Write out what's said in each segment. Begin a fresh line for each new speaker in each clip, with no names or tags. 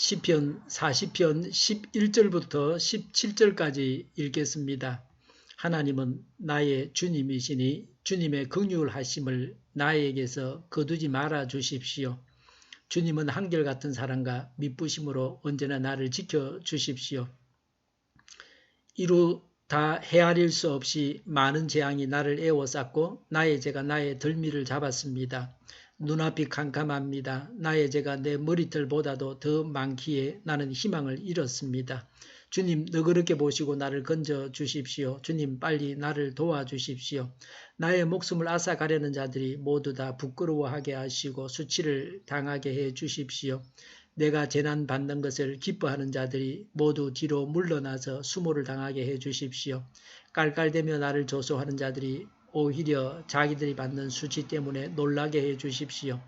시편 40편 11절부터 17절까지 읽겠습니다. 하나님은 나의 주님이시니 주님의 긍휼하심을 나에게서 거두지 말아 주십시오. 주님은 한결같은 사랑과 미쁘심으로 언제나 나를 지켜주십시오. 이루 다 헤아릴 수 없이 많은 재앙이 나를 에워쌌고 나의 죄가 나의 덜미를 잡았습니다. 눈앞이 캄캄합니다. 나의 죄가 내 머리털보다도 더 많기에 나는 희망을 잃었습니다. 주님 너그럽게 보시고 나를 건져 주십시오. 주님 빨리 나를 도와주십시오. 나의 목숨을 앗아가려는 자들이 모두 다 부끄러워하게 하시고 수치를 당하게 해 주십시오. 내가 재난 받는 것을 기뻐하는 자들이 모두 뒤로 물러나서 수모를 당하게 해 주십시오. 깔깔대며 나를 조소하는 자들이 오히려 자기들이 받는 수치 때문에 놀라게 해 주십시오.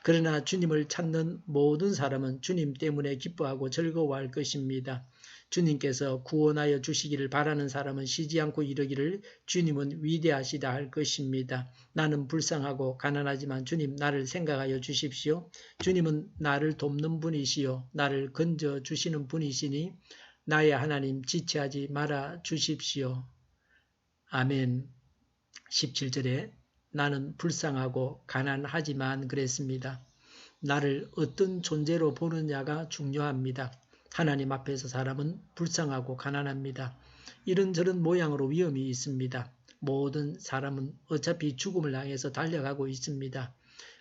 그러나 주님을 찾는 모든 사람은 주님 때문에 기뻐하고 즐거워할 것입니다. 주님께서 구원하여 주시기를 바라는 사람은 쉬지 않고 이르기를 주님은 위대하시다 할 것입니다. 나는 불쌍하고 가난하지만 주님 나를 생각하여 주십시오. 주님은 나를 돕는 분이시요 나를 건져 주시는 분이시니 나의 하나님 지체하지 말아 주십시오. 아멘. 17절에 나는 불쌍하고 가난하지만 그랬습니다. 나를 어떤 존재로 보느냐가 중요합니다. 하나님 앞에서 사람은 불쌍하고 가난합니다. 이런저런 모양으로 위험이 있습니다. 모든 사람은 어차피 죽음을 향해서 달려가고 있습니다.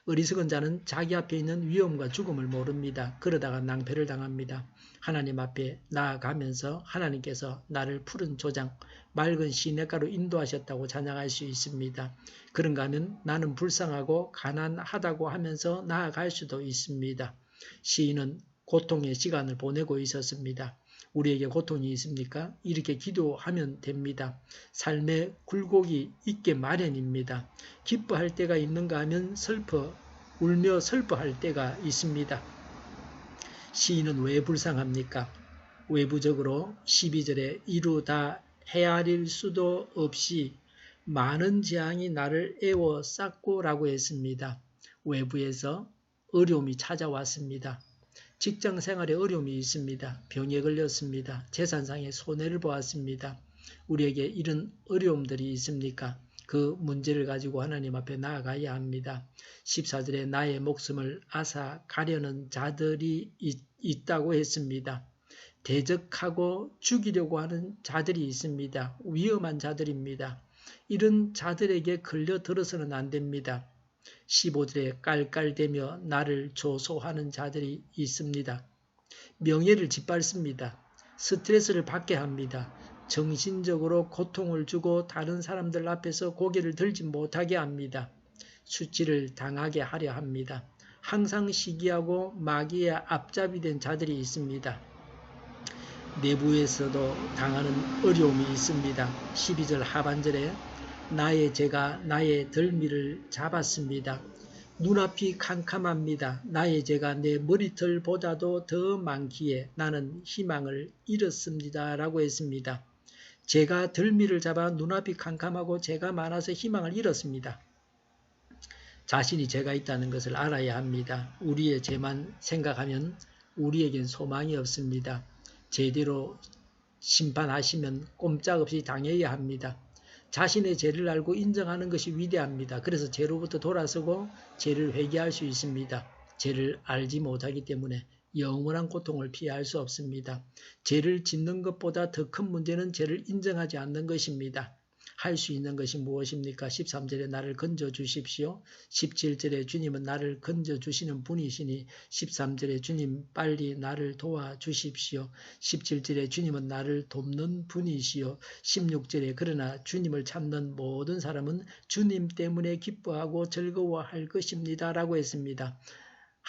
어리석은 자는 자기 앞에 있는 위험과 죽음을 모릅니다. 그러다가 낭패를 당합니다. 하나님 앞에 나아가면서 하나님께서 나를 푸른 조장, 맑은 시냇가로 인도하셨다고 찬양할 수 있습니다. 그런가 하면 나는 불쌍하고 가난하다고 하면서 나아갈 수도 있습니다. 시인은 고통의 시간을 보내고 있었습니다. 우리에게 고통이 있습니까? 이렇게 기도하면 됩니다. 삶에 굴곡이 있게 마련입니다. 기뻐할 때가 있는가 하면 울며 슬퍼할 때가 있습니다. 시인은 왜 불쌍합니까? 외부적으로 12절에 이루 다 헤아릴 수도 없이 많은 재앙이 나를 에워쌌고 라고 했습니다. 외부에서 어려움이 찾아왔습니다. 직장 생활에 어려움이 있습니다. 병에 걸렸습니다. 재산상의 손해를 보았습니다. 우리에게 이런 어려움들이 있습니까? 그 문제를 가지고 하나님 앞에 나아가야 합니다. 14절에 나의 목숨을 앗아가려는 자들이 있다고 했습니다. 대적하고 죽이려고 하는 자들이 있습니다. 위험한 자들입니다. 이런 자들에게 걸려들어서는 안 됩니다. 15절에 깔깔대며 나를 조소하는 자들이 있습니다. 명예를 짓밟습니다. 스트레스를 받게 합니다. 정신적으로 고통을 주고 다른 사람들 앞에서 고개를 들지 못하게 합니다. 수치를 당하게 하려 합니다. 항상 시기하고 마귀의 앞잡이 된 자들이 있습니다. 내부에서도 당하는 어려움이 있습니다. 12절 하반절에 나의 죄가 나의 덜미를 잡았습니다. 눈앞이 캄캄합니다. 나의 죄가 내 머리털보다도 더 많기에 나는 희망을 잃었습니다. 라고 했습니다. 죄가 덜미를 잡아 눈앞이 캄캄하고 죄가 많아서 희망을 잃었습니다. 자신이 죄가 있다는 것을 알아야 합니다. 우리의 죄만 생각하면 우리에겐 소망이 없습니다. 제대로 심판하시면 꼼짝없이 당해야 합니다. 자신의 죄를 알고 인정하는 것이 위대합니다. 그래서 죄로부터 돌아서고 죄를 회개할 수 있습니다. 죄를 알지 못하기 때문에 영원한 고통을 피할 수 없습니다. 죄를 짓는 것보다 더 큰 문제는 죄를 인정하지 않는 것입니다. 할 수 있는 것이 무엇입니까? 13절에 나를 건져 주십시오. 17절에 주님은 나를 건져 주시는 분이시니 13절에 주님 빨리 나를 도와 주십시오. 17절에 주님은 나를 돕는 분이시요. 16절에 그러나 주님을 찾는 모든 사람은 주님 때문에 기뻐하고 즐거워할 것입니다. 라고 했습니다.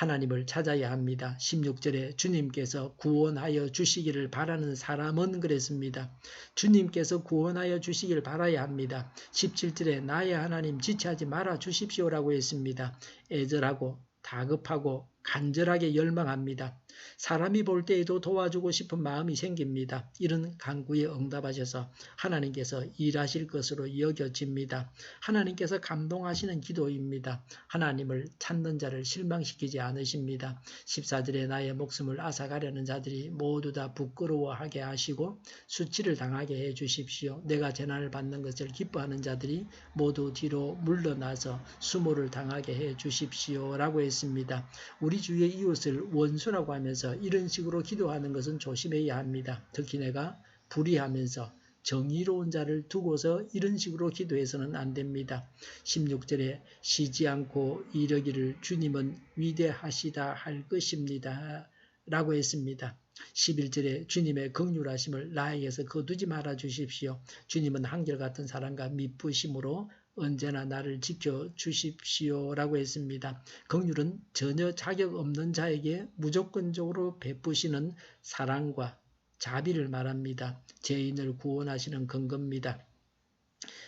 하나님을 찾아야 합니다. 16절에 주님께서 구원하여 주시기를 바라는 사람은 그랬습니다. 주님께서 구원하여 주시기를 바라야 합니다. 17절에 나의 하나님 지체하지 말아 주십시오라고 했습니다. 애절하고 다급하고 간절하게 열망합니다. 사람이 볼 때에도 도와주고 싶은 마음이 생깁니다. 이런 간구에 응답하셔서 하나님께서 일하실 것으로 여겨집니다. 하나님께서 감동하시는 기도입니다. 하나님을 찾는 자를 실망시키지 않으십니다. 14절에 나의 목숨을 앗아가려는 자들이 모두 다 부끄러워하게 하시고 수치를 당하게 해 주십시오. 내가 재난을 받는 것을 기뻐하는 자들이 모두 뒤로 물러나서 수모를 당하게 해 주십시오. 라고 했습니다. 우리 주위의 이웃을 원수라고 하면서 이런 식으로 기도하는 것은 조심해야 합니다. 특히 내가 불의하면서 정의로운 자를 두고서 이런 식으로 기도해서는 안 됩니다. 16절에 쉬지 않고 이르기를 주님은 위대하시다 할 것입니다. 라고 했습니다. 11절에 주님의 긍휼하심을 나에게서 거두지 말아 주십시오. 주님은 한결같은 사랑과 미쁘심으로 언제나 나를 지켜주십시오. 라고 했습니다. 긍휼은 전혀 자격 없는 자에게 무조건적으로 베푸시는 사랑과 자비를 말합니다. 죄인을 구원하시는 근거입니다.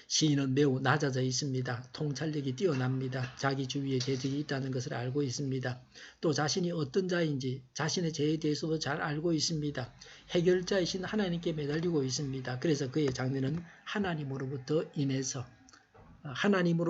시인은 매우 낮아져 있습니다. 통찰력이 뛰어납니다. 자기 주위에 재직이 있다는 것을 알고 있습니다. 또 자신이 어떤 자인지 자신의 죄에 대해서도 잘 알고 있습니다. 해결자이신 하나님께 매달리고 있습니다. 그래서 그의 장래는 하나님으로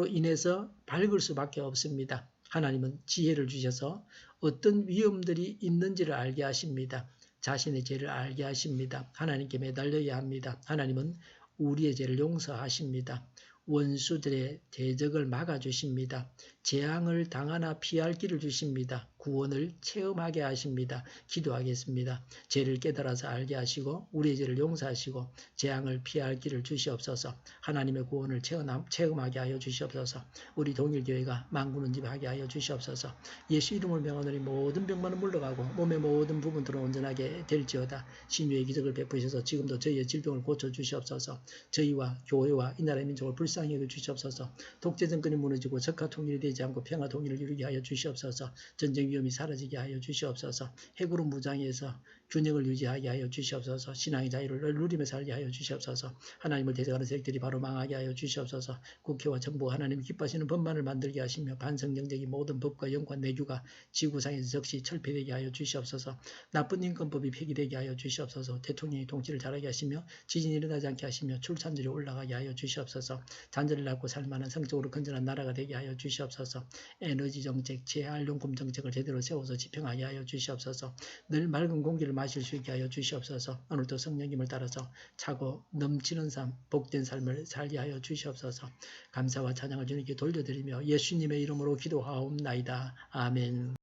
인해서 밝을 수밖에 없습니다. 하나님은 지혜를 주셔서 어떤 위험들이 있는지를 알게 하십니다. 자신의 죄를 알게 하십니다. 하나님께 매달려야 합니다. 하나님은 우리의 죄를 용서하십니다. 원수들의 대적을 막아주십니다. 재앙을 당하나 피할 길을 주십니다. 구원을 체험하게 하십니다. 기도하겠습니다. 죄를 깨달아서 알게 하시고 우리의 죄를 용서하시고 재앙을 피할 길을 주시옵소서. 하나님의 구원을 체험하게 하여 주시옵소서. 우리 동일교회가 만군은 집하게 하여 주시옵소서. 예수 이름을 명하노니 모든 병만은 물러가고 몸의 모든 부분들은 온전하게 될지어다. 신유의 기적을 베푸셔서 지금도 저희의 질병을 고쳐주시옵소서. 저희와 교회와 이 나라의 민족을 불쌍히 여겨 주시옵소서. 독재 정권이 무너지고 적화 통일이 되지 않고 평화 통일을 이루게 하여 주시옵소서. 전쟁 위험이 사라지게 하여 주시옵소서. 핵으로 무장해서 균형을 유지하게 하여 주시옵소서. 신앙의 자유를 누리며 살게 하여 주시옵소서. 하나님을 대적하는 세력들이 바로 망하게 하여 주시옵소서. 국회와 정부가 하나님이 기뻐하시는 법만을 만들게 하시며 반성경적인 모든 법과 영과 내규가 지구상에서 즉시 철폐되게 하여 주시옵소서. 나쁜 인권법이 폐기되게 하여 주시옵소서. 대통령이 통치를 잘하게 하시며 지진이 일어나지 않게 하시며 출산율이 올라가게 하여 주시옵소서. 잔재를 낳고 살만한 성적으로 건전한 나라가 되게 하여 주시옵소서. 에너지 정책, 재활용품 정책을 제대로 세워서 집행하게 하여 주시옵소서. 늘 맑은 공기를 마실 수 있게 하여 주시옵소서. 오늘도 성령님을 따라서 차고 넘치는 삶, 복된 삶을 살게 하여 주시옵소서. 감사와 찬양을 주님께 돌려드리며 예수님의 이름으로 기도하옵나이다. 아멘.